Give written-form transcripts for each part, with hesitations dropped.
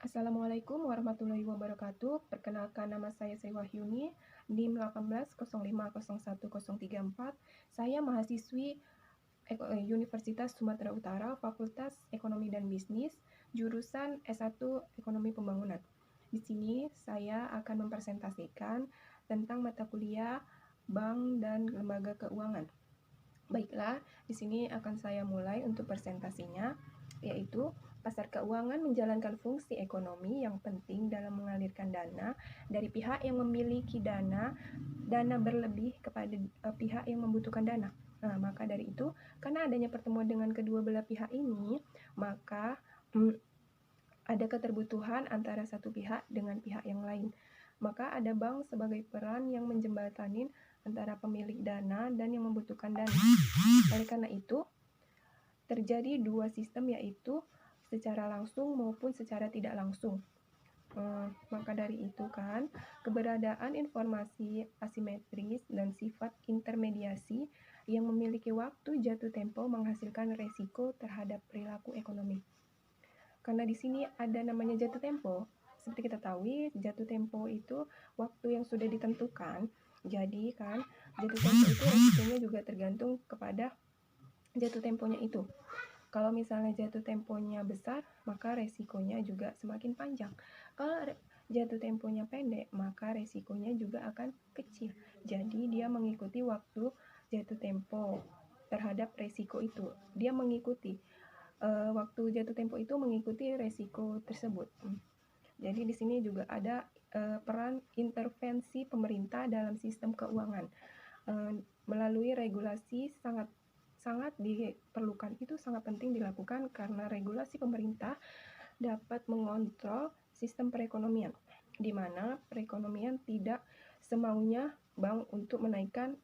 Assalamualaikum warahmatullahi wabarakatuh. Perkenalkan, nama saya Sri Wahyuni, NIM 18050134. Saya mahasiswi Universitas Sumatera Utara, Fakultas Ekonomi dan Bisnis, jurusan S1 Ekonomi Pembangunan. Di sini saya akan mempresentasikan tentang mata kuliah Bank dan Lembaga Keuangan. Baiklah, di sini akan saya mulai untuk presentasinya, yaitu pasar keuangan menjalankan fungsi ekonomi yang penting dalam mengalirkan dana dari pihak yang memiliki dana berlebih kepada pihak yang membutuhkan dana. Nah, maka dari itu, karena adanya pertemuan dengan kedua belah pihak ini, maka ada keterbutuhan antara satu pihak dengan pihak yang lain. Maka ada bank sebagai peran yang menjembatanin antara pemilik dana dan yang membutuhkan dana. Oleh karena itu, terjadi dua sistem, yaitu secara langsung maupun secara tidak langsung. Maka dari itu kan, keberadaan informasi asimetris dan sifat intermediasi yang memiliki waktu jatuh tempo menghasilkan resiko terhadap perilaku ekonomi. Karena di sini ada namanya jatuh tempo. Seperti kita tahu, jatuh tempo itu waktu yang sudah ditentukan. Jadi kan, jatuh tempo itu resikonya juga tergantung kepada jatuh temponya itu. Kalau misalnya jatuh temponya besar, maka resikonya juga semakin panjang. Kalau jatuh temponya pendek, maka resikonya juga akan kecil. Jadi dia mengikuti waktu jatuh tempo terhadap resiko itu. Dia mengikuti waktu jatuh tempo itu mengikuti resiko tersebut. Jadi di sini juga ada peran intervensi pemerintah dalam sistem keuangan. Melalui regulasi sangat diperlukan, itu sangat penting dilakukan karena regulasi pemerintah dapat mengontrol sistem perekonomian, di mana perekonomian tidak semaunya bank untuk menaikkan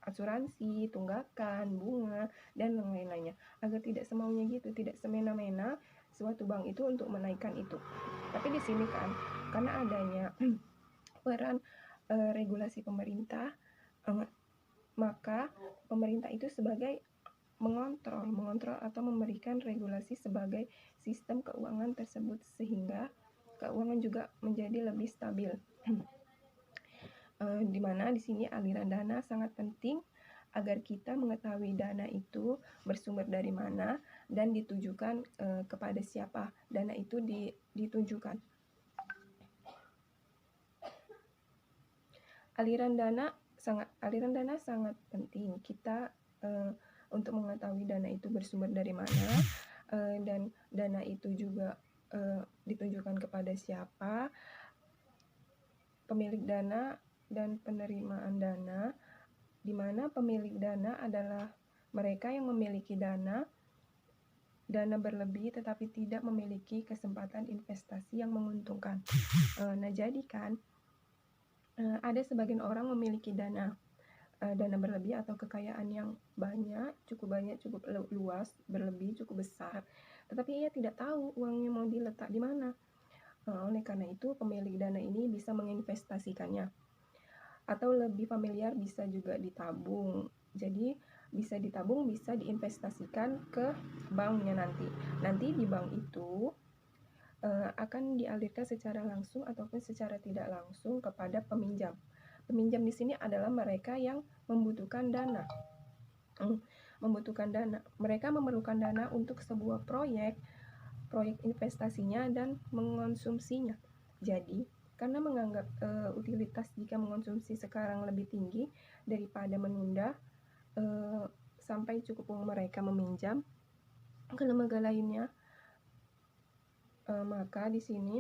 asuransi, tunggakan, bunga, dan lain-lainnya. Agar tidak semaunya gitu, tidak semena-mena suatu bank itu untuk menaikkan itu. Tapi di sini kan, karena adanya peran regulasi pemerintah, maka pemerintah itu sebagai mengontrol atau memberikan regulasi sebagai sistem keuangan tersebut, sehingga keuangan juga menjadi lebih stabil. Di mana di sini aliran dana sangat penting agar kita mengetahui dana itu bersumber dari mana dan ditujukan kepada siapa dana itu ditujukan. Aliran dana sangat penting kita untuk mengetahui dana itu bersumber dari mana, dan dana itu juga ditujukan kepada siapa, pemilik dana dan penerimaan dana, di mana pemilik dana adalah mereka yang memiliki dana berlebih tetapi tidak memiliki kesempatan investasi yang menguntungkan. Nah, jadi kan ada sebagian orang memiliki dana berlebih atau kekayaan yang cukup luas, berlebih, cukup besar, tetapi ia tidak tahu uangnya mau diletak di mana. Oleh karena itu, pemilik dana ini bisa menginvestasikannya, atau lebih familiar bisa juga ditabung. Jadi bisa ditabung, bisa diinvestasikan ke banknya nanti. Nanti di bank itu akan dialirkan secara langsung ataupun secara tidak langsung kepada peminjam. Peminjam di sini adalah mereka yang membutuhkan dana. Mereka memerlukan dana untuk sebuah proyek investasinya dan mengonsumsinya. Jadi, karena menganggap utilitas jika mengonsumsi sekarang lebih tinggi daripada menunda sampai cukup uang mereka meminjam ke lembaga lainnya, maka di sini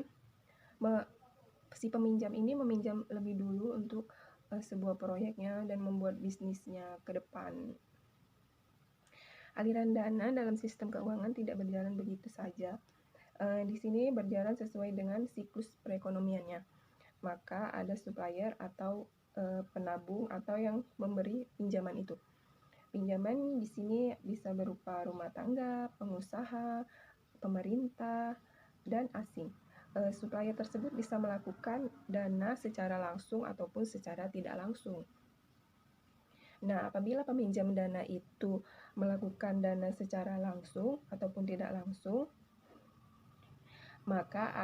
si peminjam ini meminjam lebih dulu untuk sebuah proyeknya dan membuat bisnisnya ke depan. Aliran dana dalam sistem keuangan tidak berjalan begitu saja. Di sini berjalan sesuai dengan siklus perekonomiannya. Maka ada supplier atau penabung atau yang memberi pinjaman itu. Pinjaman di sini bisa berupa rumah tangga, pengusaha, pemerintah, dan asing. Supplier tersebut bisa melakukan dana secara langsung ataupun secara tidak langsung. Nah, apabila peminjam dana itu melakukan dana secara langsung ataupun tidak langsung, maka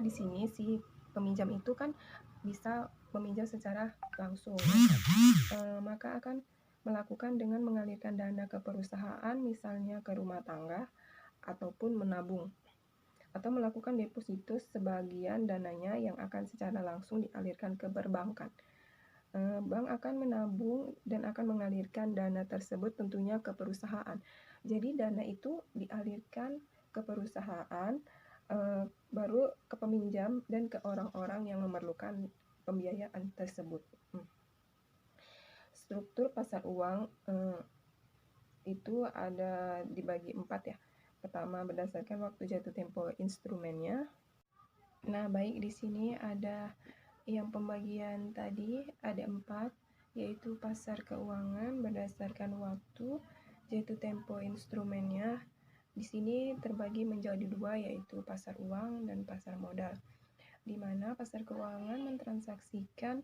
di sini si peminjam itu kan bisa meminjam secara langsung, maka akan melakukan dengan mengalirkan dana ke perusahaan, misalnya ke rumah tangga, ataupun menabung, atau melakukan deposito sebagian dananya yang akan secara langsung dialirkan ke perbankan. Bank akan menabung dan akan mengalirkan dana tersebut tentunya ke perusahaan. Jadi dana itu dialirkan ke perusahaan, baru ke peminjam dan ke orang-orang yang memerlukan pembiayaan tersebut. Struktur pasar uang itu ada dibagi 4 ya. Pertama, berdasarkan waktu jatuh tempo instrumennya. Nah, baik, di sini ada yang pembagian tadi ada 4, yaitu pasar keuangan berdasarkan waktu jatuh tempo instrumennya. Di sini terbagi menjadi 2, yaitu pasar uang dan pasar modal, di mana pasar keuangan mentransaksikan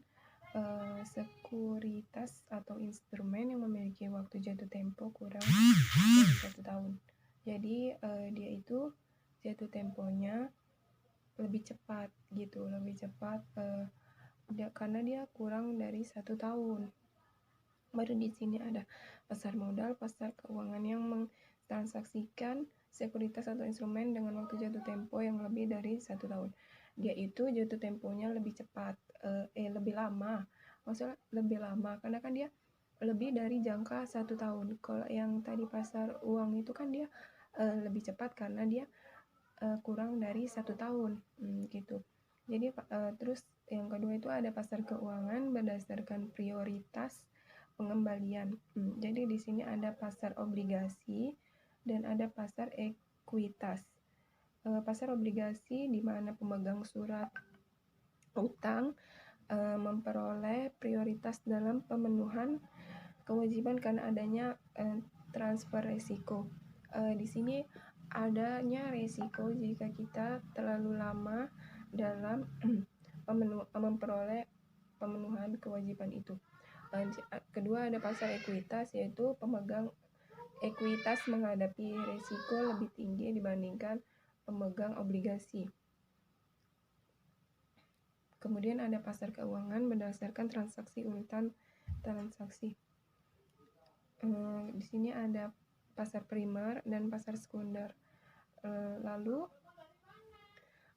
sekuritas atau instrumen yang memiliki waktu jatuh tempo kurang dari 1 tahun. Jadi dia itu jatuh temponya lebih cepat gitu, karena dia kurang dari 1 tahun. Baru di sini ada pasar modal, pasar keuangan yang mentransaksikan sekuritas atau instrumen dengan waktu jatuh tempo yang lebih dari 1 tahun. Dia itu jatuh temponya lebih cepat, lebih lama. Maksudnya lebih lama karena kan dia lebih dari jangka 1 tahun. Kalau yang tadi pasar uang itu kan dia lebih cepat karena dia kurang dari 1 tahun, gitu. Jadi terus yang kedua itu ada pasar keuangan berdasarkan prioritas pengembalian. Jadi di sini ada pasar obligasi dan ada pasar ekuitas. Pasar obligasi di mana pemegang surat utang memperoleh prioritas dalam pemenuhan kewajiban karena adanya transfer risiko. Di sini adanya risiko jika kita terlalu lama dalam memperoleh pemenuhan kewajiban itu. Kedua ada pasar ekuitas, yaitu pemegang ekuitas menghadapi risiko lebih tinggi dibandingkan pemegang obligasi. Kemudian ada pasar keuangan berdasarkan transaksi urutan transaksi. Di sini ada pasar primer dan pasar sekunder. Lalu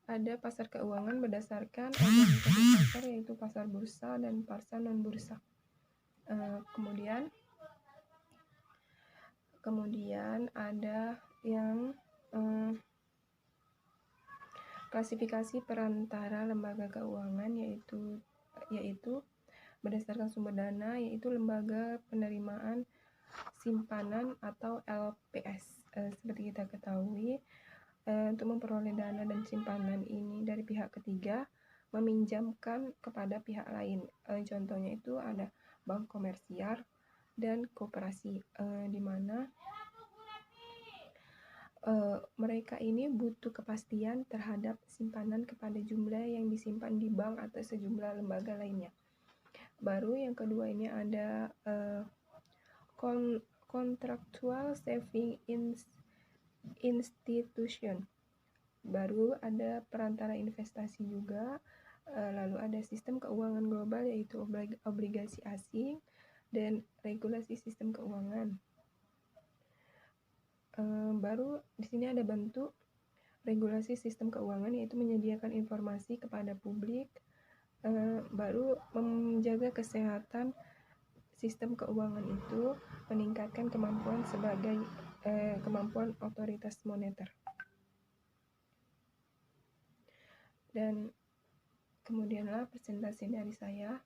ada pasar keuangan berdasarkan organisasi pasar, yaitu pasar bursa dan pasar non bursa. Kemudian ada yang klasifikasi perantara lembaga keuangan, yaitu berdasarkan sumber dana, yaitu lembaga penerimaan simpanan atau LPS. Seperti kita ketahui, untuk memperoleh dana dan simpanan ini dari pihak ketiga, meminjamkan kepada pihak lain. Contohnya itu ada bank komersial dan koperasi, di mana mereka ini butuh kepastian terhadap simpanan kepada jumlah yang disimpan di bank atau sejumlah lembaga lainnya. Baru yang kedua ini ada contractual saving institution. Baru ada perantara investasi juga. Lalu ada sistem keuangan global, yaitu obligasi asing dan regulasi sistem keuangan. Baru di sini ada bentuk regulasi sistem keuangan, yaitu menyediakan informasi kepada publik. Baru menjaga kesehatan sistem keuangan itu, meningkatkan kemampuan sebagai kemampuan otoritas moneter. Dan kemudianlah presentasi dari saya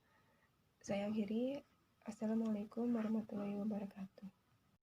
akhiri. Assalamualaikum warahmatullahi wabarakatuh.